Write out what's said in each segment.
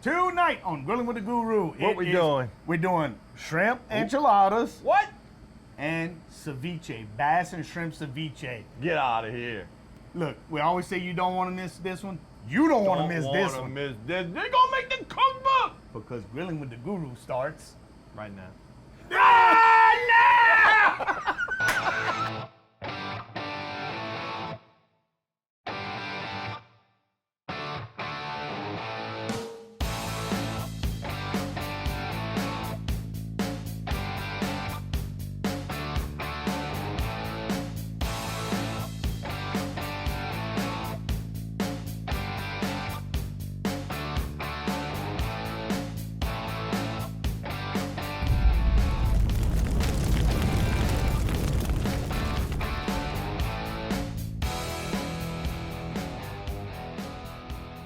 Tonight on Grilling with the Guru. What we doing? We're doing shrimp enchiladas. What? And ceviche, bass and shrimp ceviche. Get out of here. Look, we always say you don't want to miss this one. You don't want to miss this one. Miss this. They're gonna make the cookbook. Because Grilling with the Guru starts Right now.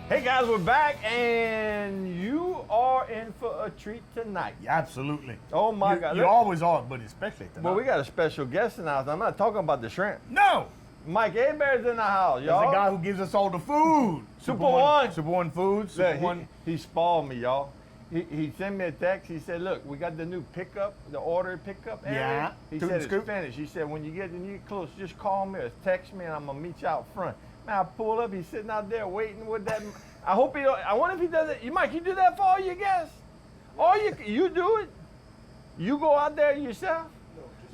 Hey guys, we're back, and you are in for a treat tonight. Yeah, absolutely. Oh my God! You always are, but especially tonight. Well, we got a special guest in the house. I'm not talking about the shrimp. No. Mike Abear's in the house, y'all. That's the guy who gives us all the food. Super One. Super One Foods. Look, Super One. he spoiled me, y'all. He sent me a text. He said, "Look, we got the new pickup, the order pickup area." Yeah. He Toot said and it's scoop. finished. He said, "When you get close, just call me or text me, and I'm gonna meet you out front." Man, I pull up. He's sitting out there waiting with that. I hope he don't. I wonder if he does it. Mike, you do that for all your guests? You do it? You go out there yourself?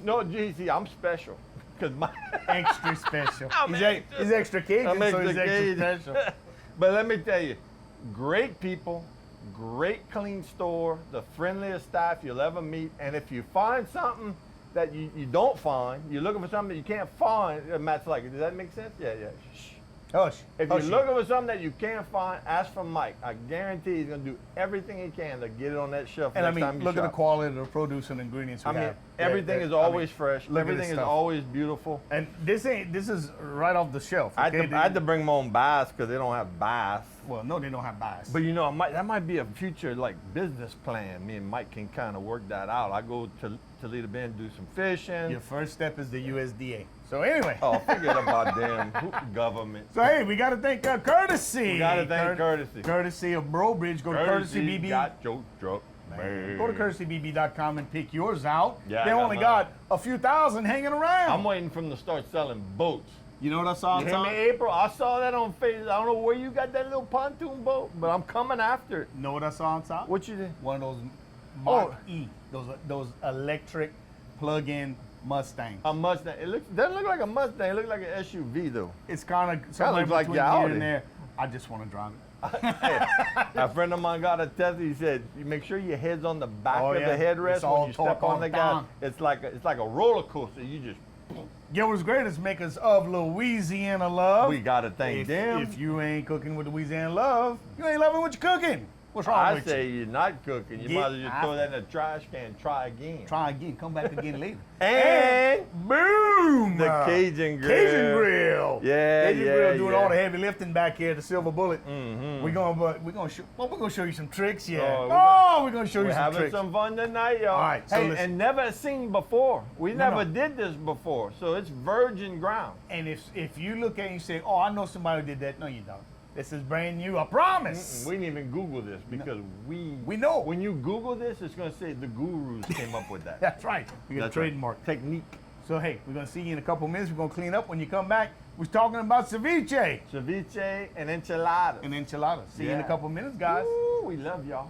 No, GC, I'm special. Cause my Extra special. I'm He's extra Cajun, I'm so he's extra extra Cajun. special. But let me tell you, great people, great clean store, the friendliest staff you'll ever meet. And if you find something that you don't find, you're looking for something that you can't find, Matt's like, does that make sense? Yeah. Shh. Hush. If Hush you're looking for something that you can't find, ask for Mike. I guarantee he's gonna do everything he can to get it on that shelf And I next mean, time you look at the shop. quality of the produce and ingredients we I mean, have. everything is always fresh. look at Everything this is stuff. always beautiful. And this is right off the shelf. I Okay? had to bring my own bass because they don't have bass. Well, no, they don't have bass. But you know, that might be a future like business plan. Me and Mike can kind of work that out. I go to Toledo Bend, do some fishing. Your first step is the USDA. So anyway. Oh, forget about them government. So hey, we got to thank Courtesy. We got to thank Courtesy. Courtesy of Brobridge. Go to Courtesy BB. Got your truck, man. Go to courtesybb.com and pick yours out. Yeah, they I got only mine. got a few thousand hanging around. I'm waiting for them to start selling boats. You know what I saw? You hear me, April? I saw that on Facebook. I don't know where you got that little pontoon boat, but I'm coming after it. You know what I saw on top? What you did? One of those Mark E. Those electric plug-in Mustangs. A Mustang. Doesn't look like a Mustang. It looks like an SUV though. It's kind of somewhere looks like between your here Audi. and there. I just want to drive it. A friend of mine got a Tesla. He said, "You make sure your head's on the back Oh, of yeah. the headrest It's all when you step torque on the gas. down. It's like a roller coaster. You just Gilbert's Greatest Makers of Louisiana Love. we gotta thank them. If you ain't cooking with Louisiana Love, you ain't loving what you're cooking. What's wrong I with say you? you're not cooking. You Get might as well just throw out that in the trash can. Try again. Try again. Come back again later. And boom! the Cajun Grill. Cajun Grill. Yeah, Cajun yeah, Grill doing yeah. all the heavy lifting back here. The Silver Bullet. Mm-hmm. We're gonna show you some tricks. Yeah. Oh, We're gonna show you We're some having tricks. some fun tonight, y'all. All right, so hey, listen. and never seen before. We never no. did this before, so it's virgin ground. And if you look at it and you say, "Oh, I know somebody who did that," no, you don't. This is brand new. I promise. We didn't even Google this because we know. When you Google this, it's gonna say the gurus came up with that. That's right. We got a That's right. trademark. Technique. So hey, we're gonna see you in a couple minutes. We're gonna clean up. When you come back, we're talking about ceviche Ceviche and enchiladas. and enchiladas. See you in a Yeah. couple minutes, guys. Ooh, we love y'all.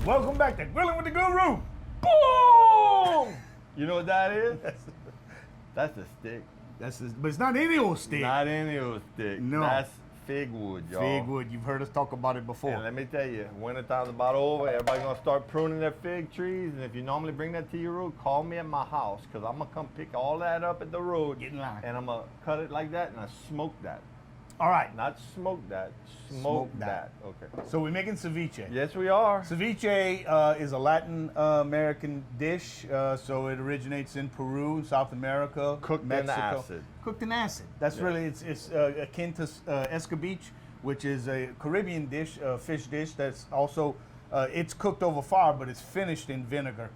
Welcome back to Grilling with the Guru. Boom! You know what that is? That's a stick. But it's not any old stick. Not any old stick. No. That's fig wood, y'all. Fig wood. You've heard us talk about it before. And let me tell you, wintertime's about over. Everybody's gonna start pruning their fig trees. And if you normally bring that to your road, call me at my house, because I'm gonna come pick all that up at the road. Get in line. And I'm gonna cut it like that and I smoke that. All right. Not smoke that. Smoke that. Okay. So we're making ceviche. Yes, we are. Ceviche is a Latin American dish. So it originates in Peru, South America, Cooked in Mexico. acid. Cooked in acid. That's really it's akin to escabeche, which is a Caribbean dish, fish dish. That's also it's cooked over fire, but it's finished in vinegar.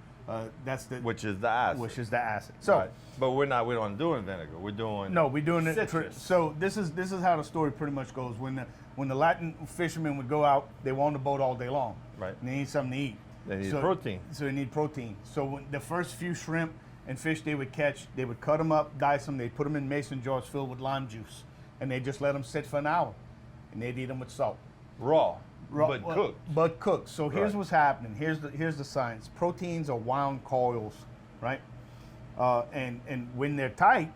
That's the Which is the acid. which is the acid. So. Right. But we're not doing vinegar. We're doing No, we're doing it. citrus. So this is how the story pretty much goes. When the Latin fishermen would go out, they were on the boat all day long. Right. And they need something to eat. They need protein. So they need protein. So when the first few shrimp and fish they would catch, they would cut them up, dice them, they'd put them in mason jars filled with lime juice, and they just let them sit for an hour, and they'd eat them with salt. raw, but well, cooked. But cooked. So here's Right. what's happening. Here's the science. Proteins are wound coils, right? And when they're tight,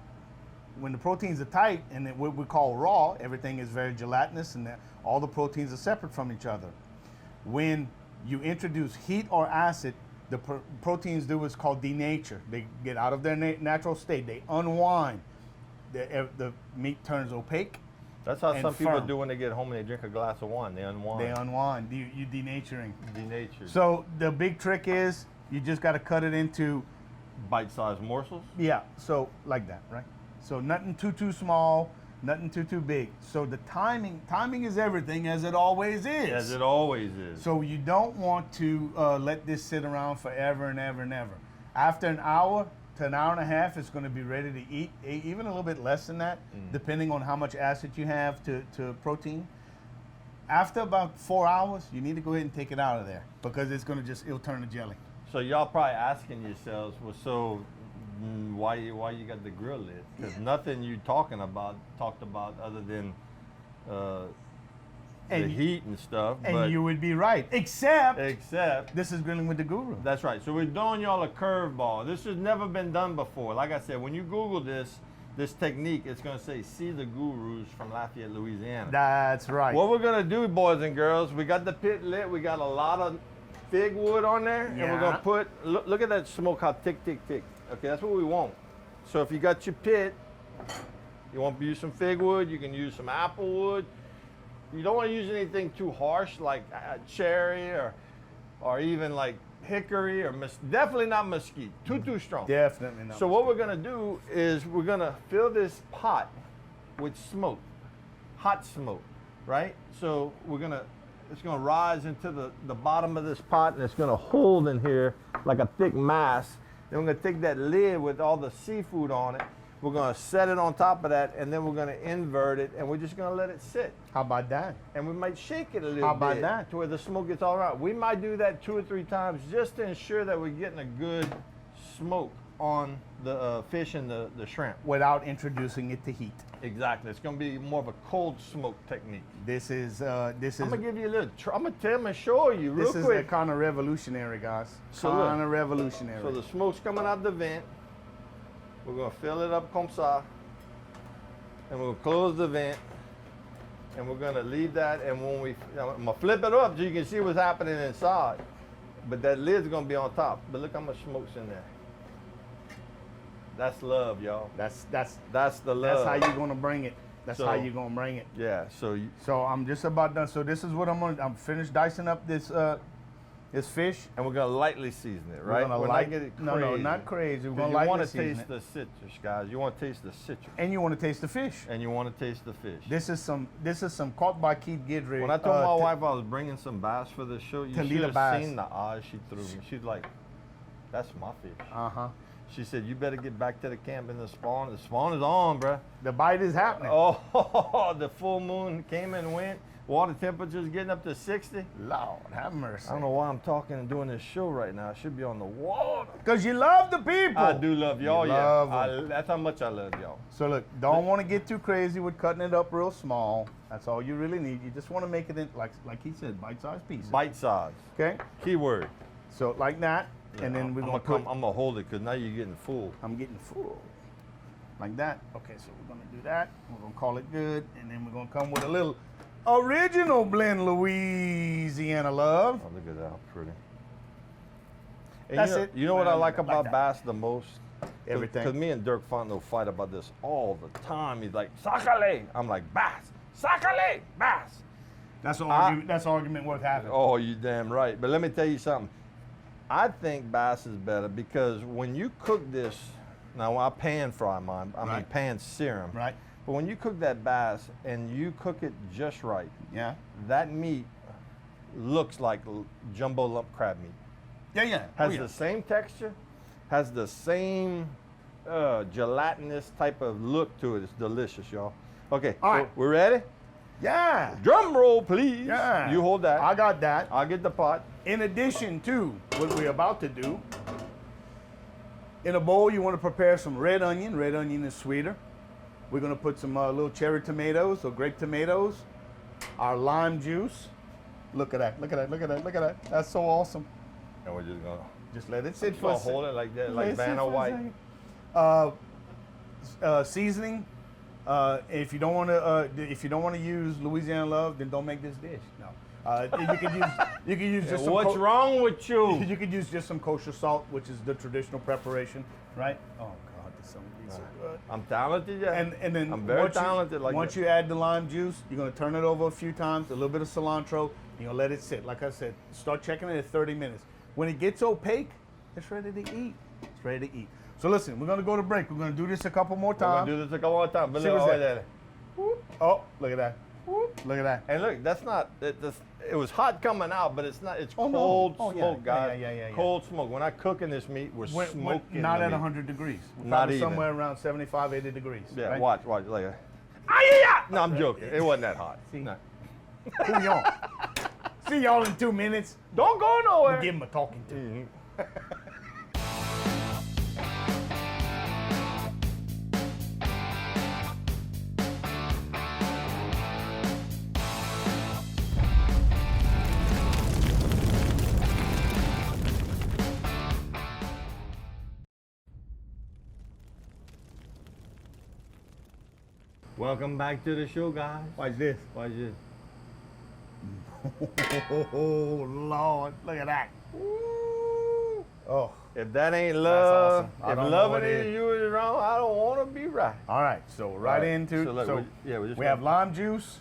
when the proteins are tight and what we call raw, everything is very gelatinous and all the proteins are separate from each other. When you introduce heat or acid, the proteins do what's called denature. They get out of their natural state. They unwind. The meat turns opaque. That's how and some people firm. do when they get home and they drink a glass of wine. They unwind. They unwind. You denaturing. Denatured. So the big trick is you just got to cut it into, Bite-sized morsels. yeah, so like that, right? So nothing too small, nothing too big. So the timing is everything, as it always is. As it always is. So you don't want to let this sit around forever and ever and ever. After an hour to an hour and a half, it's going to be ready to eat, even a little bit less than that, depending on how much acid you have to protein. After about 4 hours, you need to go ahead and take it out of there because it's going to it'll turn to jelly. So y'all probably asking yourselves, well, so why you got the grill lit? Because nothing you talked about other than the And- heat and stuff. And but you would be right, except except this is Grilling with the Guru. that's right. So we're throwing y'all a curveball. This has never been done before. Like I said, when you Google this technique, it's gonna say "See the Gurus from Lafayette, Louisiana." That's right. What we're gonna do, boys and girls, we got the pit lit. We got a lot of fig wood on there, and we're gonna put. Look at that smoke, how tick. Okay, that's what we want. So if you got your pit, you want to use some fig wood. You can use some apple wood. You don't want to use anything too harsh, like cherry or even like hickory or definitely not mesquite. Too strong. Definitely not. So what we're gonna do is we're gonna fill this pot with smoke, hot smoke, right? So it's gonna rise into the bottom of this pot and it's gonna hold in here like a thick mass. Then we're gonna take that lid with all the seafood on it. We're gonna set it on top of that and then we're gonna invert it and we're just gonna let it sit. How about that? And we might shake it a little How about bit that? to where the smoke gets all around. We might do that 2 or 3 times just to ensure that we're getting a good smoke on the fish and the shrimp. Without introducing it to heat. Exactly. It's going to be more of a cold smoke technique. This is I'm going to give you a little, I'm going to show you real this is quick. kind of revolutionary, guys. So look. Kind of revolutionary. So the smoke's coming out the vent. We're going to fill it up comme ça. And we'll close the vent. And we're going to leave that. And when I'm going to flip it up so you can see what's happening inside. But that lid's going to be on top. But look how much smoke's in there. That's love, y'all. That's the love. That's how you're gonna bring it. That's So- how you're gonna bring it. Yeah. So So I'm just about done. So this is what I'm finished dicing up this fish. and we're gonna lightly season it, We're right? gonna We're light- not getting no, crazy. not crazy. We're 'Cause gonna you lightly want to season taste it. the citrus, guys. You want to taste the citrus, And you want to taste the fish. and you want to taste the fish. This is some caught by Keith Guidry. When I told my wife I was bringing some bass for the show, you should Talila have bass. seen the eyes she threw me. She's like, "That's my fish." Uh-huh. She said, "You better get back to the camp in the spawn. The spawn is on, bruh." The bite is happening. Oh, the full moon came and went. Water temperatures getting up to 60. Lord, have mercy. I don't know why I'm talking and doing this show right now. I should be on the water. Because you love the people. I do love y'all, You yeah. love 'em. That's how much I love y'all. So look, don't want to get too crazy with cutting it up real small. That's all you really need. You just want to make it in, like he said, bite-sized pieces. Bite size. Okay? Keyword. So like that, and then we're gonna put. I'm gonna hold it because now you're getting full. I'm getting full. Like that. Okay, so we're gonna do that. We're gonna call it good, and then we're gonna come with a little original blend, Louisiana love. Oh, look at that, how pretty. And That's you know, it. You know what I like Like about that. bass the most? Everything. Because me and Dirk Fontenot fight about this all the time. He's like, "Sácale." I'm like, "Bass, Sácale, bass. That's an argument. That's an argument worth having. Oh, you damn right. But let me tell you something. I think bass is better because when you cook this, now I pan fry mine. I mean pan sear 'em. Right. But when you cook that bass and you cook it just right, Yeah. that meat looks like jumbo lump crab meat. Yeah, yeah. Has the same texture, has the same gelatinous type of look to it. It's delicious, y'all. Okay, All so right. we're ready? Yeah. Drum roll, please. Yeah. You hold that. I got that. I'll get the pot. In addition to what we're about to do, in a bowl you want to prepare some red onion. Red onion is sweeter. We're going to put some little cherry tomatoes or grape tomatoes, our lime juice. Look at that, look at that, look at that, look at that. That's so awesome. And we're just gonna Just let it sit for a second. hold it like that, Let like it sit Vanna for a White. second. Seasoning. If you don't want to use Louisiana Love, then don't make this dish. No. You can use just some. What's wrong with you? You could use just some kosher salt, which is the traditional preparation, right? Oh God, this is so good. I'm talented, yeah. And then I'm very talented. Once you add the lime juice, you're gonna turn it over a few times, a little bit of cilantro. You're gonna let it sit. Like I said, start checking it at 30 minutes. When it gets opaque, it's ready to eat. It's ready to eat. So listen, we're gonna go to break. We're gonna do this a couple more We're times. gonna do this a couple more times. But See look, what's oh, that? there. Whoop. Oh, look at that. Whoop. Look at that. And look, that's not. It was hot coming out, but it's not. It's Oh, no. cold Oh, yeah. smoke, guys. Yeah. Cold smoke. When I cooking this meat, we're smoking. Not the at meat. 100 degrees. We're Not probably even. somewhere around 75, 80 degrees. Yeah, right? watch, like. No, I'm joking. It wasn't that hot. See? No. Cool y'all. See y'all in 2 minutes. Don't go nowhere. We'll give him a talking to. Mhm. Welcome back to the show, guys. Watch this. Watch this. Oh, Lord. Look at that. Oh. If that ain't love, awesome. I if don't know loving what it is is. you is wrong, I don't want to be right. All right. So right All right. into. So look, so we're just we gonna- have lime juice.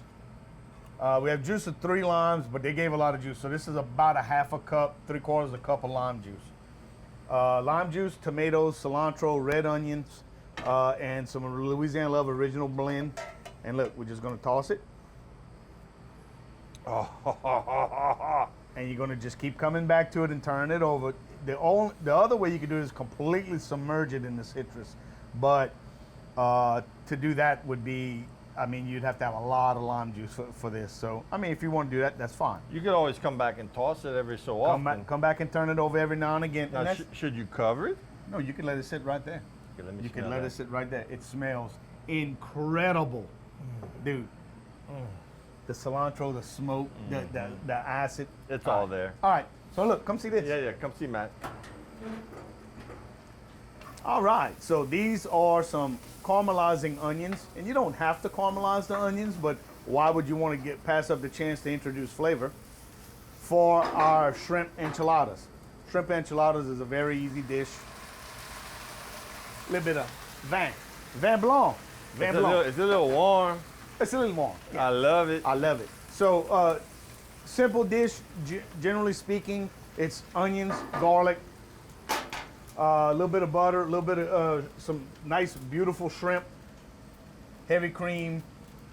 We have juice of 3 limes, but they gave a lot of juice. So this is about a half a cup, 3/4 a cup of lime juice. Lime juice, tomatoes, cilantro, red onions, and some Louisiana Love original blend. And look, we're just gonna toss it. And you're gonna just keep coming back to it and turn it over. The other way you can do it is completely submerge it in the citrus, but to do that would be, I mean, you'd have to have a lot of lime juice for this. So, I mean, if you want to do that, that's fine. You could always come back and toss it every so often. Come back and turn it over every now and again. Now, And should you cover it? no, you can let it sit right there. Okay, let me You can smell let that. it sit right there. It smells incredible, dude. The cilantro, the smoke, the acid. It's all there. All right. So look, come see this. Yeah, come see Matt. All right, so these are some caramelizing onions, and you don't have to caramelize the onions, but why would you want to pass up the chance to introduce flavor for our shrimp enchiladas? Shrimp enchiladas is a very easy dish. A little bit of vin blanc. It's a little warm. It's a little warm. I love it. I love it. So, simple dish, generally speaking, it's onions, garlic, a little bit of butter, a little bit of some nice, beautiful shrimp, heavy cream,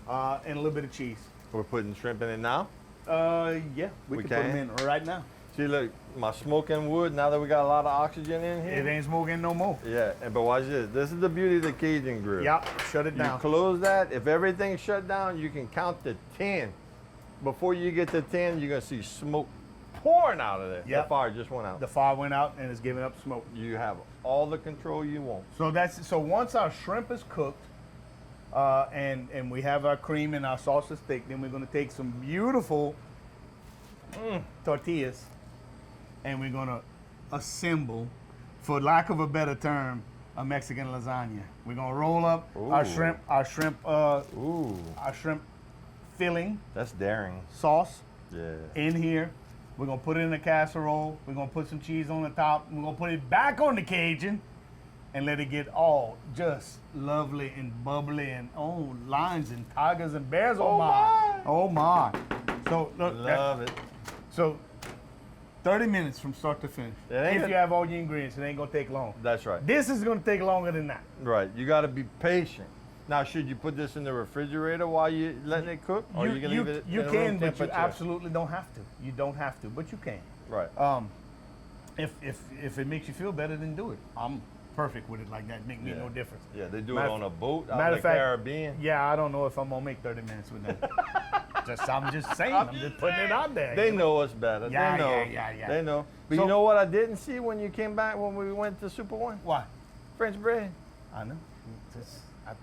and a little bit of cheese. We're putting shrimp in it now. Yeah, we can put can? them in right now. See, look, my smoking wood. Now that we got a lot of oxygen in It here. ain't smoking no more. Yeah, but watch this. This is the beauty of the Cajun grill. Yep, shut it You down. close that. If everything's shut down, you can count to 10. Before you get to 10, you're gonna see smoke pouring out of there. Yep. The fire just went out. The fire went out and it's giving up smoke. You have all the control you want. So once our shrimp is cooked, and we have our cream and our sauce is thick, then we're gonna take some beautiful tortillas, and we're gonna assemble, for lack of a better term, a Mexican lasagna. We're gonna roll up our Ooh. Ooh, shrimp filling that's daring. sauce Yeah. in here. We're gonna put it in a casserole. We're gonna put some cheese on the top. We're gonna put it back on the Cajun, and let it get all just lovely and bubbly and lions and tigers and bears. Oh, my. Oh my. So look, Love it. So 30 minutes from start to finish. If you have all your ingredients, it ain't gonna take long. That's right. This is gonna take longer than that. Right. You got to be patient. Now, should you put this in the refrigerator while you're letting it cook, or you can leave it? You in can, room but you temperature? absolutely don't have to. You don't have to, but you can. Right. If it makes you feel better, then do it. I'm perfect with it like that. Make me no difference. Yeah, they do Matter- it on a boat out matter in of the fact, Caribbean. Yeah, I don't know if I'm gonna make 30 minutes with that. I'm just saying. I'm just putting it out there. They know us better. Yeah, they know. yeah. They know. But So- you know what I didn't see when you came back when we went to Super One? Why? French bread. I know. I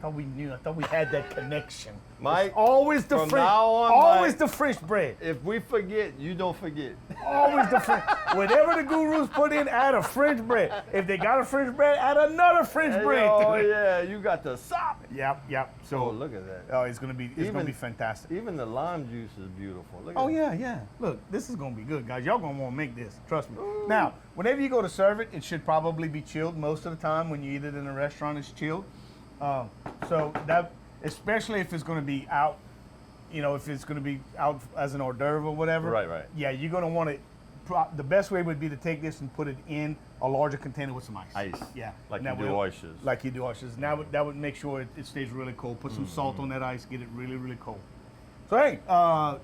thought we knew. I thought we had that connection. Mike, It's always the from French. now on, Always Mike- the French bread. If we forget, you don't forget. Always the French. Whatever the gurus put in, add a French bread. If they got a French bread, add another French bread. Oh yeah, you got the sop. Yep. So Oh, look at that. it's gonna be fantastic. Even the lime juice is beautiful. Look at Oh that. yeah. Look, this is gonna be good, guys. Y'all gonna want to make this. Trust me. Now, whenever you go to serve it, it should probably be chilled. Most of the time, when you eat it in a restaurant, it's chilled. So that, especially if it's gonna be out, if it's gonna be out as an hors d'oeuvre or whatever. Right. Yeah, you're gonna want it. The best way would be to take this and put it in a larger container with some ice. Yeah. Like That you do will- oysters. Like you do oysters. Now that would make sure it stays really cold. Put some salt on that ice, get it really, really cold. So hey, Man.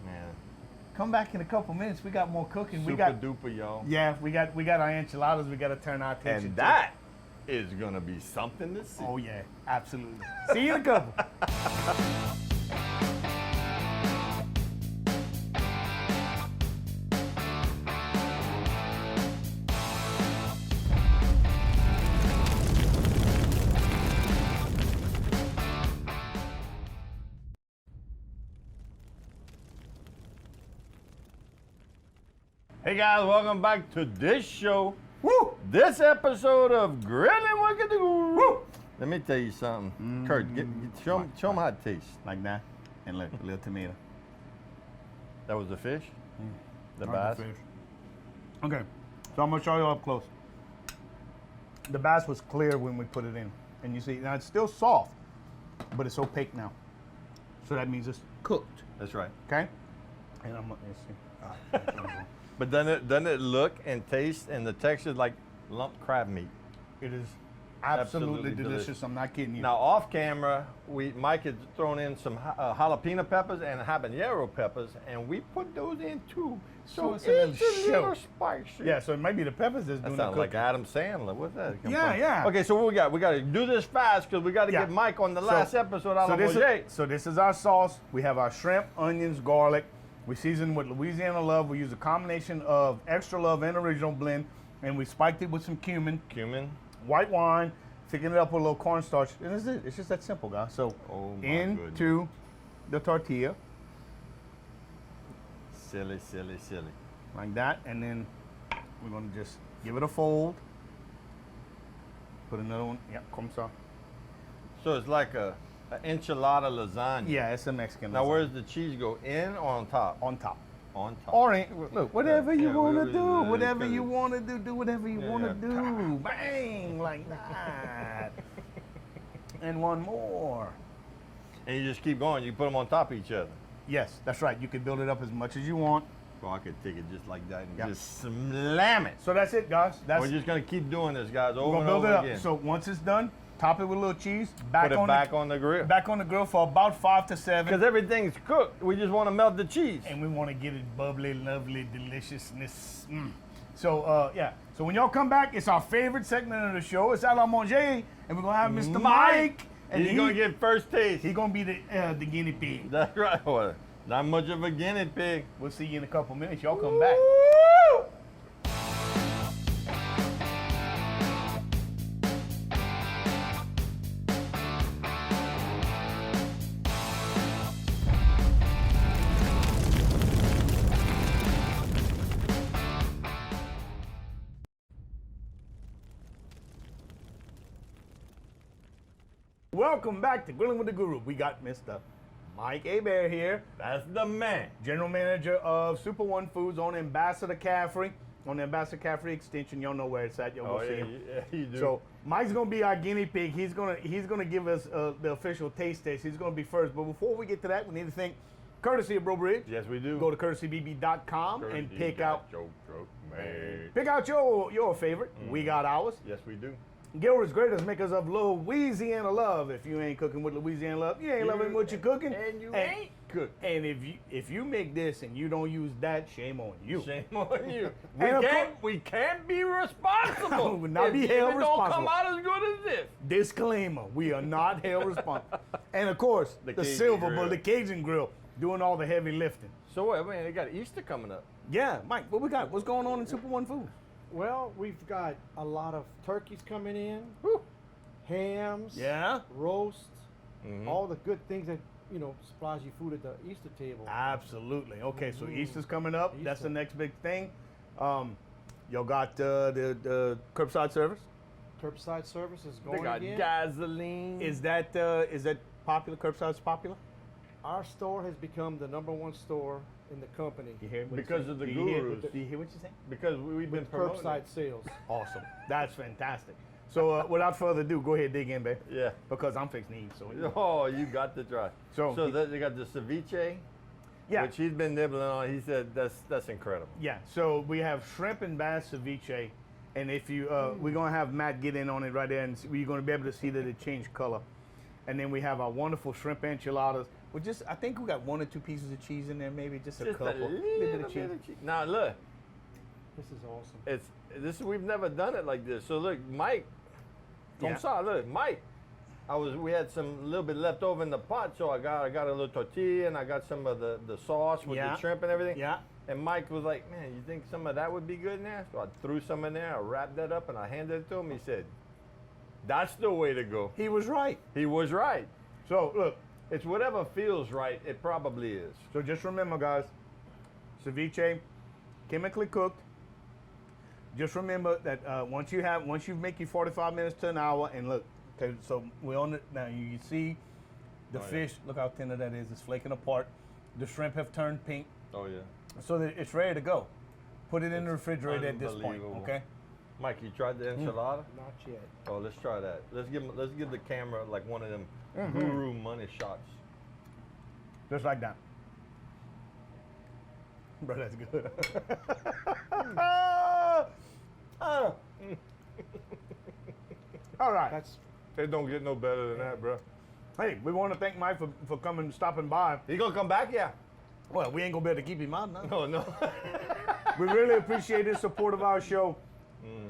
come back in a couple minutes. We got more cooking. Super we got duper, y'all. yeah, we got our enchiladas. We got to turn our attention And to. that is gonna be something to see. Oh yeah, absolutely. See you in a couple. Hey guys, welcome back to this show. Woo! This episode of Grillin with the Guru. Let me tell you something. Kurt, show them how it tastes. Like that, and look, a little tomato. That was the fish? The Not bass? fish. Okay, so I'm gonna show you up close. The bass was clear when we put it in, and you see now it's still soft, but it's opaque now. So that means it's cooked. That's right. Okay. And I'm gonna see. But doesn't it look and taste and the texture like lumped crab meat? It is absolutely Absolutely delicious. delicious. I'm not kidding you. Now off camera, Mike had thrown in some jalapeno peppers and habanero peppers, and we put those in too. So it's a little show. spicy. Yeah, so it might be the peppers that's That doing the sounds cooking. like Adam Sandler. What's that? come Yeah, from? yeah. Okay, so what we got? We got to do this fast because we got to Yeah. get Mike on the last episode. Out of So this is our sauce. We have our shrimp, onions, garlic. We season with Louisiana Love. We use a combination of extra love and original blend, and we spiked it with some cumin, white wine, thicken it up with a little cornstarch, and that's it. It's just that simple, guys. So Oh, my into the tortilla Silly. like that, and then we're gonna just give it a fold. Put another one. Yep, comme ça. So it's like a enchilada lasagna. Yeah, it's a Mexican. Now lasagna. where's the cheese go? In or on top? On top. On top. Or look, whatever you Yeah, want to we- do, we- whatever because you it's- want to do whatever you Yeah, want to yeah. do. Bang, like that. And one more. And you just keep going. You put them on top of each other. Yes, that's right. You can build it up as much as you want. Well, I could take it just like that and Yeah. just slam it. So that's it, guys. We're just gonna keep doing this, guys, we're over gonna and build over it up. again. So once it's done, top it with a little cheese. Put it back on the grill. Back on the grill for about 5 to 7. Because everything's cooked. We just want to melt the cheese. And we want to get it bubbly, lovely, deliciousness. So, yeah. So when y'all come back, it's our favorite segment of the show. It's à la manger, and we're gonna have Mr. Mike, and he's gonna get first taste. he's gonna be the guinea pig. That's right. Well, not much of a guinea pig. We'll see you in a couple minutes. Y'all come back. Woo! Welcome back to Grilling with the Guru. We got Mr. Mike Hebert here, That's the man. General Manager of Super One Foods on Ambassador Caffrey. on the Ambassador Cafe extension. Y'all know where it's at. Y'all go see him. Yeah, you do. So Mike's gonna be our guinea pig. He's gonna give us the official taste test. He's gonna be first. But before we get to that, we need to thank courtesy of Bro Bridge. Yes, we do. Go to courtesybb.com and pick out man. your favorite. We got ours. Yes, we do. Gilbert's Graders makers of Louisiana love. If you ain't cooking with Louisiana love, you ain't loving what you're cooking. And you ain't cook. And if you make this and you don't use that, shame on you. Shame on you. And We can't be responsible. We will not be if held it don't responsible. come out as good as this. Disclaimer: we are not held responsible. And of course, the Cajun silver, grill. but the Cajun grill doing all the heavy lifting. So what, man? They got Easter coming up. Yeah, Mike, what we got? What's going on in Super One Food? Well, we've got a lot of turkeys coming in, Whew. hams, Yeah, roasts, Mhm. all the good things that supplies you food at the Easter table. absolutely. Okay, so Easter's coming up. That's the Easter. next big thing. Y'all got the curbside service. Curbside service is They going got again. gasoline. Is that popular? Curbside's popular. Our store has become the #1 store in the company You hear what Because he of the said? Do you hear- gurus. Do you hear what you saying? because we've been with promoting curbside it. sales. Awesome. That's fantastic. So without further ado, go ahead, dig in, babe. Yeah. Because I'm fixing to eat. So Oh, you got to try. So- they got the ceviche, yeah, which he's been nibbling on. He said that's incredible. yeah. So we have shrimp and bass ceviche, and if you we're gonna have Matt get in on it right there, and you're gonna be able to see that it changed color. And then we have our wonderful shrimp enchiladas. I think we got 1 or 2 pieces of cheese in there, maybe just a Just couple. a little bit of cheese. Now look, This is awesome. we've never done it like this. So look, Mike, Yeah. look, Mike. We had some little bit left over in the pot, so I got a little tortilla and I got some of the sauce with Yeah. the shrimp and everything. Yeah. And Mike was like, "Man, you think some of that would be good in there?" So I threw some in there. I wrapped that up and I handed it to him. He said, "That's the way to go." He was right. He was right. So look, It's whatever feels right. It probably is. so just remember, guys, ceviche, chemically cooked. Just remember that once you make you 45 minutes to an hour, and look, okay, so we're on it now. You see the fish. Look how tender that is. It's flaking apart. The shrimp have turned pink, Oh yeah. so that it's ready to go. Put it in the refrigerator at this point. unbelievable. Okay. Mike, you tried the enchilada? Not yet. Oh, let's try that. Let's give the camera like one of them guru money shots. Just like that. Bro, that's good. All right. That's It don't get no better than that, bro. Hey, we want to thank Mike for stopping by. He gonna come back? Yeah. Well, we ain't gonna be able to keep him out now. Oh no. We really appreciate his support of our show.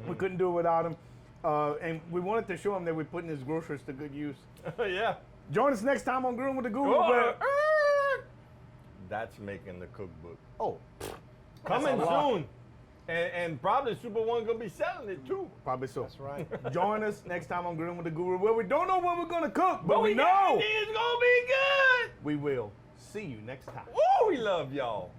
We couldn't do it without him. And we wanted to show him that we're putting his groceries to good use. Yeah. Join us next time on Grillin with the Guru. Oh, where- That's making the cookbook. oh, Coming That's a lot. soon. And probably Super One gonna be selling it too. probably so. that's right. Join us next time on Grillin with the Guru, where we don't know what we're gonna cook, but we know guarantee it's gonna be good. we will. See you next time. Ooh, we love y'all.